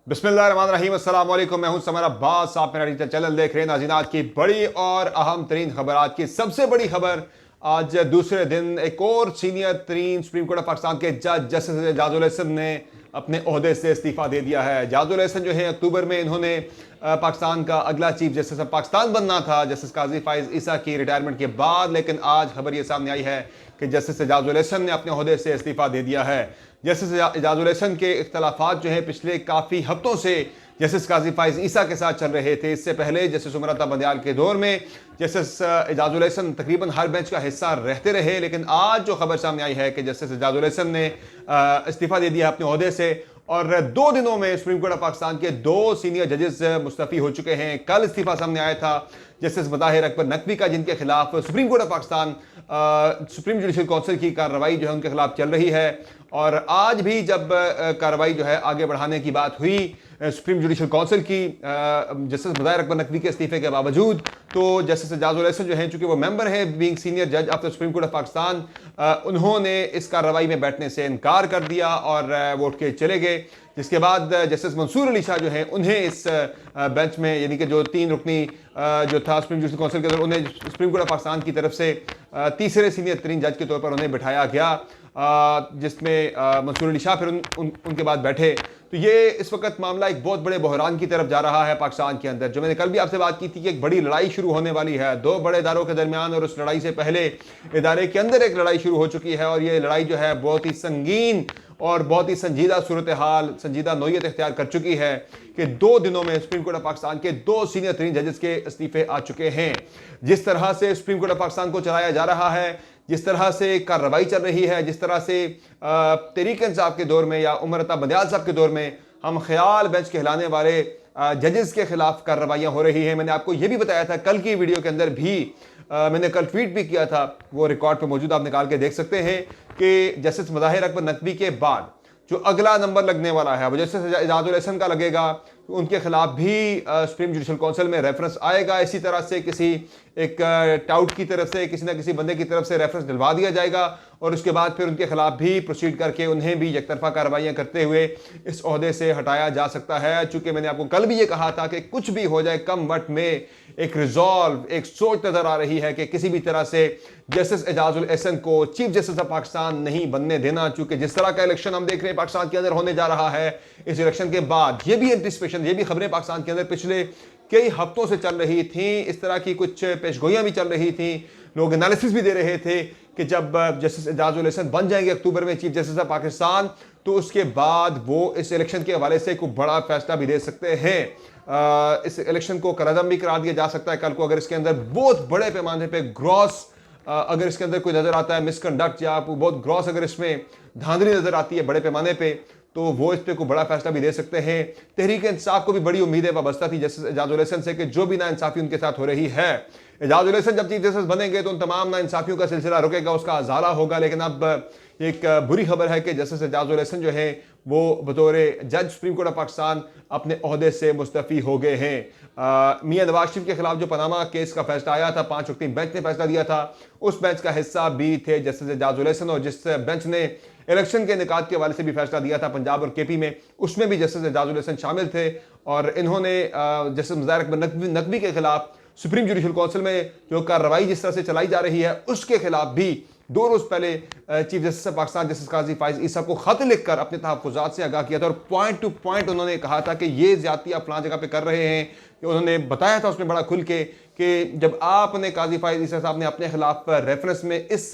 बिस्मिल्लाहिर्रहमानिर्रहीम, अस्सलाम वालेकुम। मैं हूं समर अब्बास, आप मेरा डिजिटल चैनल देख रहे हैं। नाज़रीन, आज की बड़ी और अहम तरीन खबर, आज की सबसे बड़ी खबर, आज दूसरे दिन एक और सीनियर तरीन सुप्रीम कोर्ट ऑफ पाकिस्तान के जज जस्टिस एजाजुल हसन ने अपने ओहदे से इस्तीफ़ा दे दिया है। एजाजुल हसन जो है अक्टूबर में इन्होंने पाकिस्तान का अगला चीफ जस्टिस ऑफ पाकिस्तान बनना था जस्टिस काजी फाइज ईसा की रिटायरमेंट के बाद, लेकिन आज खबर ये सामने आई है कि जस्टिस एजाजुल हसन ने अपने ओहदे से इस्तीफ़ा दे दिया है। जस्टिस एजाजुल हसन के इख्तलाफात जो हैं पिछले काफ़ी हफ्तों से जस्टिस काजी फाइज ईसा के साथ चल रहे थे। इससे पहले जस्टिस उमर बंदयाल के दौर में जस्टिस एजाजुल हसन तकरीबन हर बेंच का हिस्सा रहते रहे, लेकिन आज जो खबर सामने आई है कि जस्टिस एजाजुल हसन ने इस्तीफ़ा दे दिया अपने ओहदे से, और 2 दिनों में सुप्रीम कोर्ट ऑफ पाकिस्तान के 2 सीनियर जजेस मुस्तफ़ी हो चुके हैं। कल इस्तीफ़ा सामने आया था जस्टिस मज़ाहिर अकबर नकवी का, जिनके खिलाफ supreme court of Pakistan supreme judicial council की कार्रवाई जो है उनके खिलाफ चल रही है। और आज भी जब कार्रवाई जो है आगे बढ़ाने की बात हुई सुप्रीम जुडिशल काउंसिल की जस्टिस मज़ाहिर अकबर नकवी के इस्तीफे के बावजूद, तो जस्टिस एजाजुल हसन जो हैं, चूंकि वो मेंबर है बीइंग सीनियर जज of the supreme court of Pakistan, उन्होंने इस कार्रवाई में बैठने से इनकार कर दिया और वोट के चले गए। जिसके बाद जस्टिस मंसूर अली शाह जो हैं, उन्हें इस बेंच में, यानी कि जो 3 रुकनी जो था सुप्रीम जुडिशल काउंसिल के अंदर, उन्हें सुप्रीम कोर्ट ऑफ पाकिस्तान की तरफ से तीसरे सीनियर तरीन जज के तौर पर उन्हें बिठाया गया, जिसमें मंसूर अली शाह फिर उनके बाद बैठे। तो ये इस वक्त मामला एक बहुत बड़े बहरान की तरफ जा रहा है पाकिस्तान के अंदर। जो मैंने कल भी आपसे बात की थी कि एक बड़ी लड़ाई शुरू होने वाली है 2 बड़े इदारों के दरमियान, और उस लड़ाई से पहले इदारे के अंदर एक लड़ाई शुरू हो चुकी है, और ये लड़ाई जो है बहुत ही संगीन और बहुत ही संजीदा सूरत हाल, संजीदा नोयत इख्तियार कर चुकी है कि 2 दिनों में सुप्रीम कोर्ट ऑफ पाकिस्तान के 2 सीनियर तरीन जजेस के इस्तीफे आ चुके हैं। जिस तरह से सुप्रीम कोर्ट ऑफ पाकिस्तान को चलाया जा रहा है, जिस तरह से कार्रवाई चल रही है, जिस तरह से तहरीक इंसाफ के दौर में या उमर बंदयाल साहब के दौर में हम ख्याल बेंच कहलाने वाले जजेस के खिलाफ कार्रवाइयाँ हो रही हैं। मैंने आपको ये भी बताया था कल की वीडियो के अंदर भी, मैंने कल ट्वीट भी किया था, वो रिकॉर्ड पे मौजूद, आप निकाल के देख सकते हैं कि जस्टिस मज़ाहिर अकबर नकवी के बाद जो अगला नंबर लगने वाला है वो जस्टिस एजाजुल हसन का लगेगा। उनके खिलाफ भी सुप्रीम जुडिशल काउंसिल में रेफरेंस आएगा। इसी तरह से किसी एक टाउट की तरफ से, किसी ना किसी बंदे की तरफ से रेफरेंस दिलवा दिया जाएगा, और उसके बाद फिर उनके खिलाफ भी प्रोसीड करके उन्हें भी एकतरफा कार्रवाइयाँ करते हुए इस ओहदे से हटाया जा सकता है। चूँकि मैंने आपको कल भी ये कहा था कि कुछ भी हो जाए, कम वक्त में एक रिजॉल्व, एक सोच नज़र आ रही है कि किसी भी तरह से जस्टिस एजाजुल हसन को चीफ जस्टिस ऑफ पाकिस्तान नहीं बनने देना। चूँकि जिस तरह का इलेक्शन हम देख रहे हैं पाकिस्तान के अंदर होने जा रहा है, इस इलेक्शन के बाद ये भी एंटिसिपेशन, ये भी खबरें पाकिस्तान के अंदर पिछले कई हफ्तों से चल रही थी, इस तरह की कुछ पेशगोइयाँ भी चल रही थी, लोग एनालिसिस भी दे रहे थे कि जब जस्टिस एजाजुल हसन बन जाएंगे अक्टूबर में चीफ जस्टिस ऑफ पाकिस्तान, तो उसके बाद वो इस इलेक्शन के हवाले से कोई बड़ा फैसला भी दे सकते हैं। इस इलेक्शन को करदम भी करार दिया जा सकता है कल को, अगर इसके अंदर बहुत बड़े पैमाने पर ग्रॉस, अगर इसके अंदर कोई नज़र आता है मिसकंडक्ट, या बहुत ग्रॉस अगर इसमें धांधली नज़र आती है बड़े पैमाने पे, तो वो इस पर कोई बड़ा फैसला भी दे सकते हैं। तहरीक इंसाफ को भी बड़ी उम्मीदें वाबस्ता थी जस्टिस एजाजुल हसन से कि जो भी नाइंसाफ़ी उनके साथ हो रही है, एजाजुल हसन जब चीफ जस्टिस बनेंगे तो उन तमाम नाइंसाफ़ियों का सिलसिला रुकेगा, उसका अजाला होगा। लेकिन अब एक बुरी खबर है कि जस्टिस एजाजुल हसन जो है वो बतौर जज सुप्रीम कोर्ट ऑफ पाकिस्तान अपने ओहदे से मुस्तफ़ी हो गए हैं। मियां नवाज शरीफ के खिलाफ जो पनामा केस का फैसला आया था, 5 रुकनी बेंच ने फैसला दिया था, उस बेंच का हिस्सा भी थे जस्टिस एजाजुल हसन, और जिस बेंच ने इलेक्शन के इनेकाद के हवाले से भी फैसला दिया था पंजाब और केपी में, उसमें भी जस्टिस एजाजुल हसन शामिल थे। और इन्होंने जस्टिस मज़ाहिर अकबर नकवी के खिलाफ सुप्रीम जुडिशल काउंसिल में जो कार्रवाई जिस तरह से चलाई जा रही है, उसके खिलाफ भी 2 रोज़ पहले chief justice of Pakistan justice Qazi Faez Isa को खत लिखकर अपने तहफ़्फ़ुज़ात से आगाह किया था, और पॉइंट टू पॉइंट उन्होंने कहा था कि ये ज़्यादती आप फलां जगह पे कर रहे हैं। कि उन्होंने बताया था उसमें बड़ा खुल के कि जब आपने काजी फाइज ईसा साहब ने अपने खिलाफ रेफरेंस में इस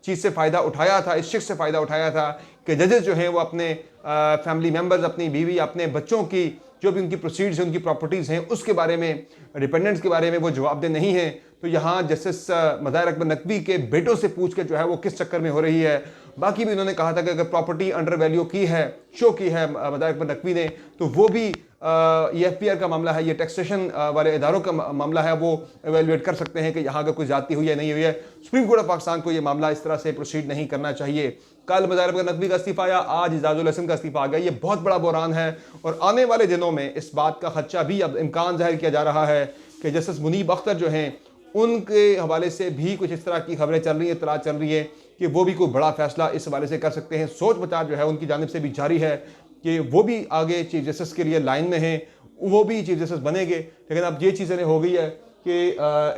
चीज़ से फ़ायदा उठाया था, इस शिक्ष से फ़ायदा उठाया था कि जजेस जो हैं वो अपने फैमिली मेम्बर्स, अपनी बीवी, अपने बच्चों की जो भी उनकी प्रोसीड्स हैं, उनकी प्रॉपर्टीज़ हैं, उसके बारे में, डिपेंडेंट्स के बारे में वो जवाबदेह नहीं है। तो यहाँ जस्टिस मज़ाहिर अकबर नकवी के बेटों से पूछ के जो है वो किस चक्कर में हो रही है। बाकी भी उन्होंने कहा था कि अगर प्रॉपर्टी अंडर वैल्यू की है, शो की है मज़ाहिर अकबर नकवी ने, तो वो भी ये FPR का मामला है, ये टैक्सेशन वाले इदारों का मामला है, वो एवेलुएट कर सकते हैं कि यहाँ अगर कोई ज़्यादती हुई है नहीं हुई है। सुप्रीम कोर्ट ऑफ पाकिस्तान को ये मामला इस तरह से प्रोसीड नहीं करना चाहिए। कल मज़ाहिर अकबर नकवी का इस्तीफ़ा आया, आज एजाजुल हसन का इस्तीफ़ा आ गया। ये बहुत बड़ा बहरान है, और आने वाले दिनों में इस बात का खदशा भी, अब इम्कान जाहिर किया जा रहा है कि जस्टिस मुनीब अख्तर जो हैं, उनके हवाले से भी कुछ इस तरह की खबरें चल रही हैं, इत्तला चल रही है कि वो भी कोई बड़ा फैसला इस हवाले से कर सकते हैं। सोच बचाव जो है उनकी जानिब से भी जारी है। कि वो भी आगे चीफ जस्टिस के लिए लाइन में हैं, वो भी चीफ जस्टिस बनेंगे। लेकिन अब ये चीज़ें हो गई है कि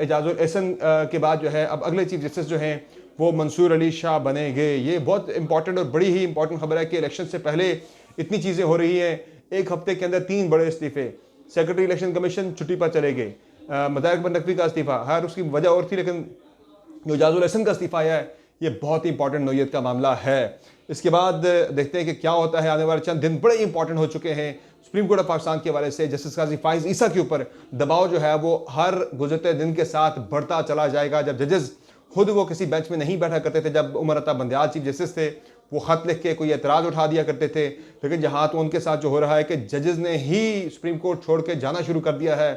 एजाजुल एहसन के बाद जो है अब अगले चीफ जस्टिस जो हैं वो मंसूर अली शाह बनेंगे। ये बहुत इंपॉर्टेंट और बड़ी ही इंपॉर्टेंट खबर है कि इलेक्शन से पहले इतनी चीज़ें हो रही हैं। एक हफ्ते के अंदर 3 बड़े इस्तीफे, सेक्रेटरी इलेक्शन कमीशन छुट्टी पर चले गए, मदारिक नकवी का इस्तीफा, हर उसकी वजह और थी, लेकिन जो एजाजुल एहसन का इस्तीफा आया है ये बहुत ही इंपॉर्टेंट नौयत का मामला है। इसके बाद देखते हैं कि क्या होता है। आने वाले चंद दिन बड़े इंपॉर्टेंट हो चुके हैं सुप्रीम कोर्ट ऑफ पाकिस्तान के हवाले से। जस्टिस काजी फाइज ईसा के ऊपर दबाव जो है वो हर गुजरते दिन के साथ बढ़ता चला जाएगा। जब जजेस खुद वो किसी बेंच में नहीं बैठा करते थे, जब उमर अता बंदयाल चीफ जस्टिस थे, वो खत लिख के कोई एतराज़ उठा दिया करते थे। लेकिन जहाँ तो उनके साथ जो हो रहा है कि जजेस ने ही सुप्रीम कोर्ट छोड़ के जाना शुरू कर दिया है,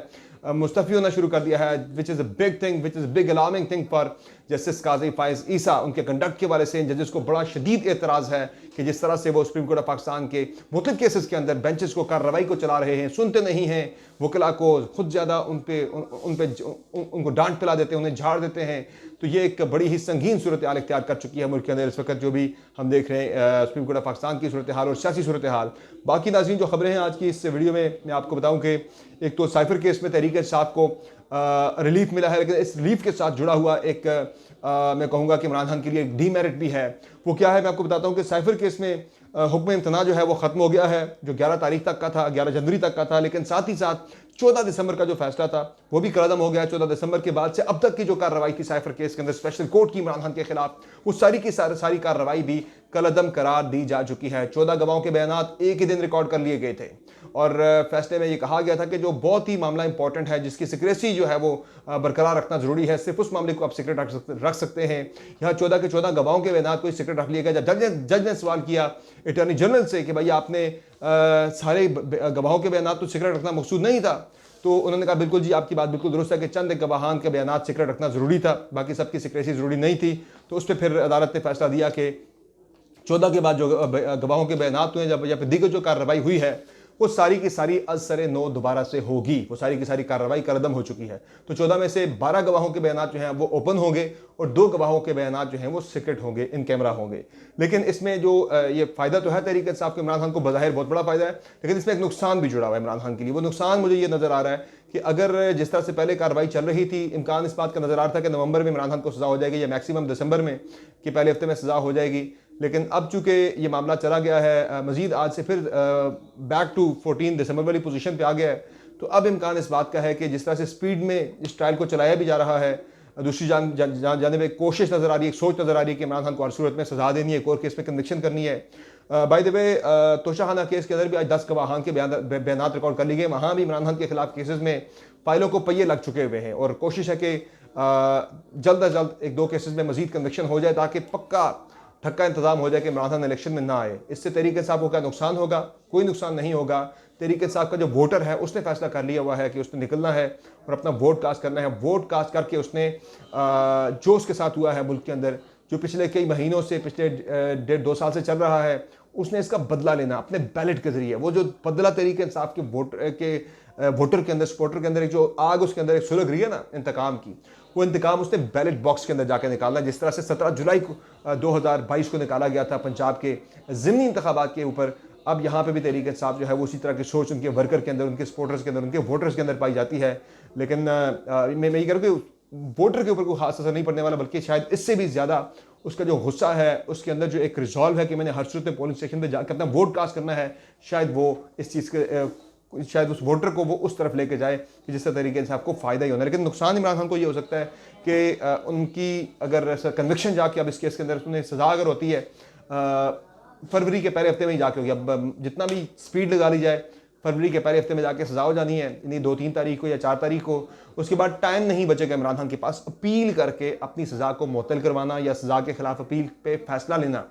मुस्तफ़ी होना शुरू कर दिया है, which is a big thing, which is a big alarming thing for justice Qazi Faez Isa. उनके कंडक्ट के बारे से इन जजेस को बड़ा शदीद एतराज़ है कि जिस तरह से वो सुप्रीम कोर्ट ऑफ पाकिस्तान के मुख्तलिफ केसेस के अंदर बेंचेस को कार्रवाई को चला रहे हैं, सुनते नहीं हैं, वकला को खुद ज़्यादा उनको डांट पिला देते हैं, उन्हें झाड़ देते हैं। तो ये एक बड़ी ही संगीन सूरत हाल इख्तियार कर चुकी है मुल्क के अंदर इस वक्त, जो भी हम देख रहे हैं सुप्रीम कोर्ट ऑफ पाकिस्तान की सूरत हाल और सियासी सूरत हाल। बाकी नाज़रीन जो खबरें हैं आज की इस वीडियो में मैं आपको बताऊं कि एक तो साइफर केस में तहरीक इंसाफ को रिलीफ मिला है, लेकिन इस रिलीफ के साथ जुड़ा हुआ एक मैं कहूँगा कि इमरान खान के लिए डीमेरिट भी है। वो क्या है मैं आपको बताता हूँ कि साइफर केस में हुक्म इम्तना जो है वो ख़त्म हो गया है, जो 11 तारीख तक का था, 11 जनवरी तक का था, लेकिन साथ ही साथ 14 दिसंबर का जो फैसला था वो भी कलअदम हो गया। 14 दिसंबर के बाद से अब तक की जो कार्रवाई थी साइफर केस के अंदर स्पेशल कोर्ट की इमरान खान के खिलाफ, वो सारी की सारी कार्रवाई भी कलअदम करार दी जा चुकी है। 14 गवाहों के बयान एक ही दिन रिकॉर्ड कर लिए गए थे और फैसले में ये कहा गया था कि जो बहुत ही मामला इंपॉर्टेंट है, जिसकी सिक्रेसी जो है वो बरकरार रखना जरूरी है, सिर्फ उस मामले को आप सिक्रेट रख सकते हैं। यहाँ 14 के 14 गवाहों के बयान को सिक्रेट रख लिया गया। जब जज ने सवाल किया अटॉर्नी जनरल से कि भाई आपने सारे गवाहों के बयान तो सिक्रेट रखना मकसूद नहीं था, तो उन्होंने कहा बिल्कुल जी आपकी बात बिल्कुल दुरुस्त है कि चंद गवाहान के बयान सिक्रेट रखना जरूरी था, बाकी सबकी सिक्रेसी जरूरी नहीं थी। तो उस पर फिर अदालत ने फैसला दिया कि 14 के बाद जो गवाहों के बयान हुए जब या फिर दीगर जो कार्रवाई हुई है वो सारी की सारी अज़-सर-ए-नौ दोबारा से होगी। वो सारी की सारी कार्रवाई कलअदम हो चुकी है। तो 14 में से 12 गवाहों के बयान जो हैं वो ओपन होंगे और 2 गवाहों के बयान जो हैं वो सीक्रेट होंगे, इन कैमरा होंगे। लेकिन इसमें जो ये फ़ायदा तो है तहरीक इंसाफ को, इमरान खान को बज़ाहिर बहुत बड़ा फ़ायदा है, लेकिन इसमें एक नुकसान भी जुड़ा हुआ है इमरान खान के लिए। वो नुकसान मुझे ये नज़र आ रहा है कि अगर जिस तरह से पहले कार्रवाई चल रही थी, इम्कान इस बात का नज़र आ रहा था कि नवंबर में इमरान खान को सज़ा हो जाएगी या मैक्सिमम दिसंबर में कि पहले हफ्ते में सज़ा हो जाएगी। लेकिन अब चूंकि ये मामला चला गया है मजीद आज से फिर बैक टू 14 दिसंबर वाली पोजीशन पे आ गया है, तो अब इम्कान इस बात का है कि जिस तरह से स्पीड में इस ट्रायल को चलाया भी जा रहा है, दूसरी जाने में कोशिश नज़र आ रही है, एक सोच नज़र आ रही है कि इमरान खान को हर सूरत में सजा देनी है, एक और केस में कन्विक्शन करनी है। By the way Toshakhana case के अंदर भी आज 10 गवाहान के बयान रिकॉर्ड कर लिए गए। वहाँ भी इमरान खान के खिलाफ केसेस में फाइलों को पहिए लग चुके हुए हैं और कोशिश है कि जल्द अज जल्द 1-2 केसेस में मजीद कन्विक्शन हो जाए ताकि पक्का ठक्का इंतजाम हो जाए कि इमरान खान इलेक्शन में ना आए। इससे तहरीक इंसाफ को क्या नुकसान होगा? कोई नुकसान नहीं होगा। तहरीक इंसाफ का जो वोटर है उसने फैसला कर लिया हुआ है कि उसने निकलना है और अपना वोट कास्ट करना है। वोट कास्ट करके उसने जो उसके साथ हुआ है मुल्क के अंदर, जो पिछले कई महीनों से, पिछले 1.5-2 साल से चल रहा है, उसने इसका बदला लेना अपने बैलेट के जरिए। वो जो बदला तहरीक इंसाफ के वोटर के अंदर, सपोर्टर के अंदर एक जो आग उसके अंदर एक सुलग रही है ना इंतकाम की, वो इंतकाम उसने बैलेट बॉक्स के अंदर जाकर निकालना। जिस तरह से 17 जुलाई को 2022 को निकाला गया था पंजाब के ज़िमनी इंतखाबात के ऊपर, अब यहाँ पे भी तहरीक इंसाफ जो है वो उसी तरह की सोच उनके वर्कर के अंदर, उनके सपोर्टर्स के अंदर, उनके वोटर्स के अंदर पाई जाती है। लेकिन मैं ये कह रहा हूँ कि वोटर के ऊपर कोई खास असर नहीं पड़ने वाला, बल्कि शायद इससे भी ज़्यादा उसका जो गुस्सा है, उसके अंदर जो एक रिजॉल्व है कि मैंने हर सूरत में पोलिंग स्टेशन पर जाकर अपना वोट कास्ट करना है, शायद वो इस चीज़ के शायद उस वोटर को वो उस तरफ लेके जाए कि जिससे तरीके से आपको फ़ायदा ही होना है। लेकिन नुकसान इमरान खान को ये हो सकता है कि उनकी अगर कन्विक्शन जाके अब इस केस के अंदर उन्हें सज़ा अगर होती है फरवरी के पहले हफ्ते में ही जाके होगी। अब जितना भी स्पीड लगा ली जाए, फरवरी के पहले हफ्ते में जाके सज़ा हो जानी है, यानी 2-3 तारीख को या 4 तारीख को। उसके बाद टाइम नहीं बचेगा इमरान खान के पास अपील करके अपनी सज़ा को मुअत्तल करवाना या सज़ा के खिलाफ अपील पे फैसला लेना।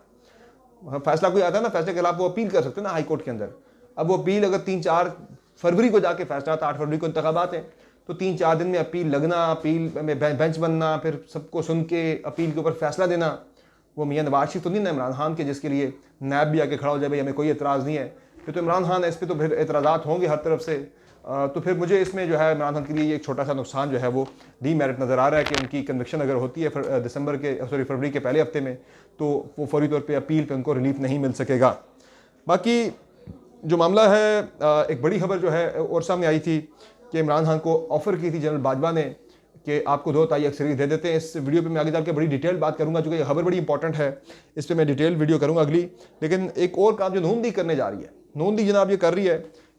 फैसला कोई आता है ना, फैसले के खिलाफ वो अपील कर सकते हैं ना हाई कोर्ट के अंदर। अब वो अपील अगर 3-4 फरवरी को जाके फैसला आता, 8 फरवरी को इंतखाबात हैं, तो 3-4 दिन में अपील लगना, अपील में बेंच बनना, फिर सबको सुन के अपील के ऊपर फैसला देना, वो मियाँ नवाज शरीफ तो नहीं ना इमरान खान के जिसके लिए नैब भी आके खड़ा हो जाए भाई हमें कोई एतराज़ नहीं है। फिर तो इमरान खान है, इस पर तो फिर एतराज़ात होंगे हर तरफ से। तो फिर मुझे इसमें जो है इमरान खान के लिए एक छोटा सा नुकसान जो है वो डीमेरिट नज़र आ रहा है कि उनकी कन्विक्शन अगर होती है फरवरी के पहले हफ्ते में, तो वो फौरी तौर पर अपील पर उनको रिलीफ नहीं मिल सकेगा। बाकी जो मामला है एक बड़ी खबर जो है और सामने आई थी कि इमरान खान को ऑफर की थी जनरल बाजवा ने कि आपको 2 ताई अक्सरियत दे देते हैं। इस वीडियो पे मैं आगे चल के बड़ी डिटेल बात करूंगा, चूंकि ये खबर बड़ी इंपॉर्टेंट है, इस पर मैं डिटेल वीडियो करूंगा अगली। लेकिन एक और काम जो नून लीग करने जा रही है, नून लीग जनाब ये कर रही है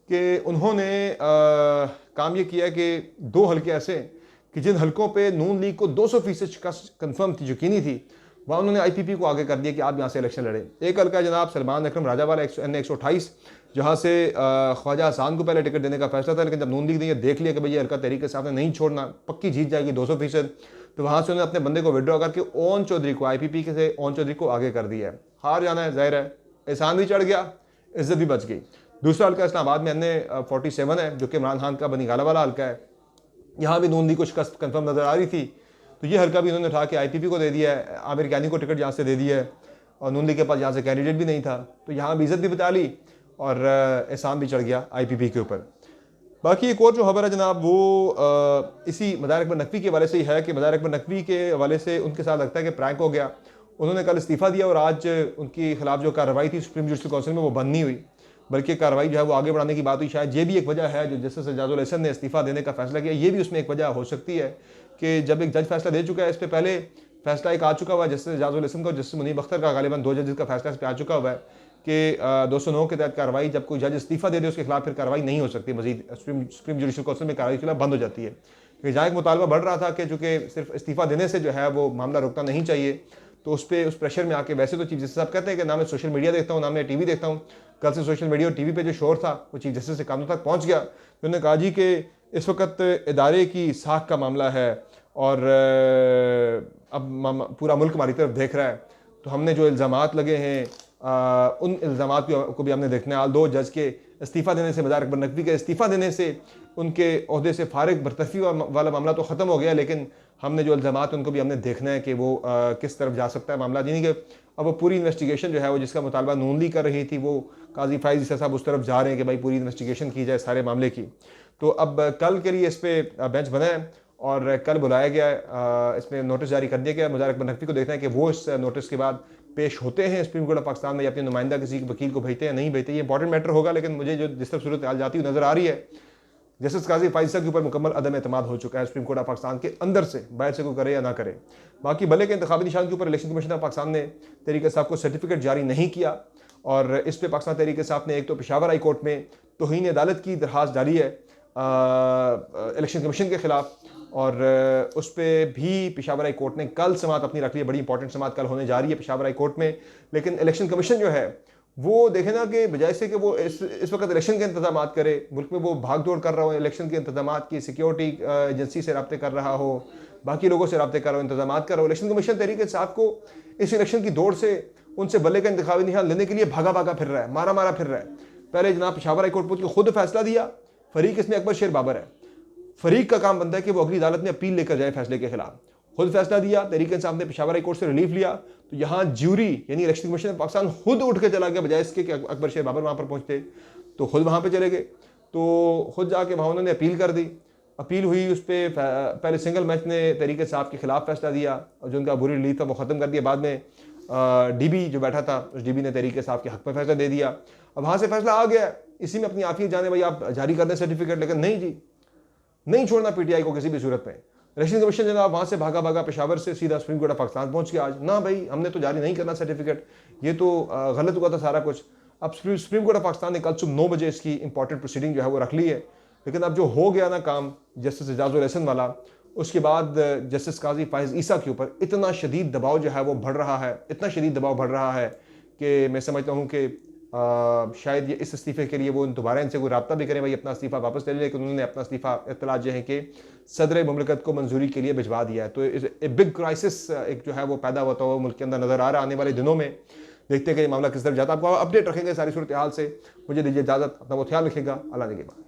कि उन्होंने काम ये किया कि 2 हल्के ऐसे कि जिन हल्कों पे नून लीग को 200% शिकस्त कन्फर्म थी, यकीनी थी, वहाँ उन्होंने IPP को आगे कर दिया कि आप यहाँ से इलेक्शन लड़े। एक हल्का जनाब सलमान अकरम राजावाला NA 128, जहाँ से ख्वाजा हसान को पहले टिकट देने का फैसला था, लेकिन जब नून लीग ने ये देख लिया कि भाई ये हल्का तहरीक के सामने नहीं छोड़ना, पक्की जीत जाएगी 200%, तो वहाँ से उन्होंने अपने बंदे को विड्रॉ करके ओन चौधरी को IPP के से ओन चौधरी को आगे कर दिया है। हार जाना है, जाहिर है, एहसान भी चढ़ गया, इज्जत भी बच गई। दूसरा हल्का इस्लामाबाद में NA 47 है, जो कि इमरान खान का बनी गाला वाला हल्का है। यहाँ भी नून लीग को शिकस्त कन्फर्म नजर आ रही थी, तो ये हल्का भी उन्होंने उठा के IPP को दे दिया है, आमिर कैनी को टिकट यहाँ से दे दिया है, और नून लीग के पास यहाँ से कैंडिडेट भी नहीं था, तो यहाँ भी इज्जत भी बचा ली और एहसान भी चढ़ गया IPP के ऊपर। बाकी एक और जो खबर है जनाब वो इसी मदार अकबर नकवी के हवाले से ही है कि मदार अकबर नकवी के हवाले से उनके साथ लगता है कि प्रैंक हो गया। उन्होंने कल इस्तीफ़ा दिया और आज उनके खिलाफ जो कार्रवाई थी सुप्रीम जुडिशल काउंसिल में वो बंद नहीं हुई, बल्कि कार्रवाई जो है वो आगे बढ़ाने की बात हुई। शायद ये भी एक वजह है जो जस्टिस एजाजुल हसन ने इस्तीफ़ा देने का फैसला किया, ये भी उसमें एक वजह हो सकती है कि जब एक जज फैसला दे चुका है, इस पर पहले फैसला एक आ चुका हुआ है जस्टिस एजाजुल हसन का और जस्टिस मुनीब अख्तर का, गालिबन 2 जजेस का फैसला इस पर आ चुका हुआ है कि 209 के तहत कार्रवाई, जब कोई जज इस्तीफ़ा दे दे उसके खिलाफ फिर कार्रवाई नहीं हो सकती, मजीद सुप्रीम जुडिशल काउंसिल में कार्रवाई खिलाफ बंद हो जाती है। क्योंकि जहाँ एक मुतालबा बढ़ रहा था कि चूँकि सिर्फ इस्तीफ़ा देने से जो है वो मामला रुकना नहीं चाहिए, तो उस प्रेशर में आके वैसे तो चीफ जस्टिस साहब कहते हैं कि ना मैं सोशल मीडिया देखता हूँ ना मैं TV देखता हूँ, कल से सोशल मीडिया और TV पे जो शोर था वो चीफ जस्टिस से कानून तक पहुँच गया। तो उन्होंने कहा जी कि इस वक्त इदारे की साख का मामला है और अब पूरा मुल्क हमारी तरफ देख रहा है, तो हमने जो इल्ज़ामात लगे हैं उन इल्ज़ामात को भी हमने देखना है। 2 जज के इस्तीफ़ा देने से, मदार अकबर नकवी के इस्तीफ़ा देने से उनके ओहदे से फारिग बरतरफी वाला मामला तो ख़त्म हो गया, लेकिन हमने जो इल्ज़ामात उनको भी हमने देखना है कि वो किस तरफ जा सकता है मामला। यानी कि अब वो पूरी इन्वेस्टिगेशन जो है वो जिसका मुतालबा नून लीग कर रही थी, वो काजी फाइज ईसा साहब उस तरफ जा रहे हैं कि भाई पूरी इन्वेस्टिगेशन की जाए सारे मामले की। तो अब कल के लिए इस पर बेंच बना है और कल बुलाया गया है, इसमें नोटिस जारी कर दिया गया मदार अकबर नकवी को। देखना है कि वो इस नोटिस के बाद पेश होते हैं सुप्रीम कोर्ट ऑफ पाकिस्तान में या अपने नुमाइंदा किसी वकील को भेजते हैं नहीं भेजते, ये इंपॉर्टेंट मैटर होगा। लेकिन मुझे जो जिस तरफ सूरत हाल जाती हुई नजर आ रही है, जस्टिस काजी फाइज साहब के ऊपर मुकम्मल अदम एतमाद हो चुका है सुप्रीम कोर्ट ऑफ पाकिस्तान के अंदर से, बाहर से कोई करे या ना करे। बाकी भले के इंतखाबी निशान के ऊपर इलेक्शन कमीशन ऑफ पाकिस्तान ने तहरीक इंसाफ को सर्टिफिकेट जारी नहीं किया और इस पर पाकिस्तान तहरीक इंसाफ ने एक तो पेशावर हाई कोर्ट में तौहीन अदालत की दरखास्त जारी है इलेक्शन कमीशन के खिलाफ, और उस पर भी पेशावर हाई कोर्ट ने कल समात अपनी रख ली है। बड़ी इंपॉर्टेंट समात कल होने जा रही है पेशावर हाई कोर्ट में। लेकिन इलेक्शन कमीशन जो है वो देखे ना कि बजाय से कि वो इस वक्त इलेक्शन के इंतजाम करे, मुल्क में वो भाग दौड़ कर रहा हो, इलेक्शन के इंतजाम की सिक्योरिटी एजेंसी से रब्ते कर रहा हो, बाकी लोगों से रब्ते कर रहा हो, इंतजाम कर रहा हो, इलेक्शन कमीशन तहरीक इंसाफ को इस इलेक्शन की दौड़ से उनसे बल्ले का इंतखाबी निशान लेने के लिए भागा भागा फिर रहा है, मारा मारा फिर रहा है। पहले जनाब पेशावर हाई कोर्ट पहुंच के खुद फैसला दिया, फरीक इसमें अकबर शेर बाबर है, फरीक का काम बनता है कि वो अगली अदालत में अपील लेकर जाए फैसले के खिलाफ। खुद फैसला दिया, तहरीक इंसाफ ने पेशावर हाई कोर्ट से रिलीफ लिया, तो यहाँ ज्यूरी यानी इलेक्शन कमीशन पाकिस्तान खुद उठ के चला गया, बजाय इसके कि अकबर शेर बाबर वहाँ पर पहुँचते, तो खुद वहाँ पर चले गए। तो खुद जाके वहाँ उन्होंने अपील कर दी, अपील हुई उस पर पहले सिंगल मैच ने तहरीक इंसाफ के खिलाफ फैसला दिया और जो उनका बुरी रिलीफ था वो ख़त्म कर दिया। बाद में DB जो बैठा था उस DB ने तहरीक इंसाफ के हक में फैसला दे दिया। अब वहाँ से फैसला आ गया, इसी में अपनी आफियत जाने भाई आप जारी कर दें सर्टिफिकेट, लेकिन नहीं जी, नहीं छोड़ना PTI को किसी भी सूरत में। इलेक्शन कमीशन जनाब वहाँ से भागा भागा पेशावर से सीधा सुप्रीम कोर्ट ऑफ पाकिस्तान पहुँच गया आज, ना भाई हमने तो जारी नहीं करना सर्टिफिकेट, ये तो गलत हुआ था सारा कुछ। अब सुप्रीम कोर्ट ऑफ पाकिस्तान ने कल सुबह 9 बजे इसकी इंपॉर्टेंट प्रोसीडिंग जो है वो रख ली है। लेकिन अब जो हो गया ना काम जस्टिस एजाजुल हसन वाला, उसके बाद जस्टिस काजी फाइज ईसा के ऊपर इतना शदीद दबाव जो है वो बढ़ रहा है, इतना शदीद दबाव बढ़ रहा है कि मैं समझता हूँ कि शायद ये इस इस्तीफ़े के लिए वो दोबारा इनसे कोई रब्ता भी करें, भाई अपना इस्तीफ़ा वापस ले लें। लेकिन उन्होंने अपना इस्तीफ़ा इत्तला जो है कि सदर मुमलिकत को मंजूरी के लिए भिजवा दिया है। तो एक बिग क्राइसिस एक जो है वो पैदा होता हुआ मुल्क के अंदर नज़र आ रहा है। आने वाले दिनों में देखते हैं कि ये मामला किस तरफ जाता है। आपको अपडेट रखेंगे सारी सूरत हाल से। मुझे दीजिए इजाज़त, अपना वो ख्याल रखेगा। अल्लाह ने के बाद।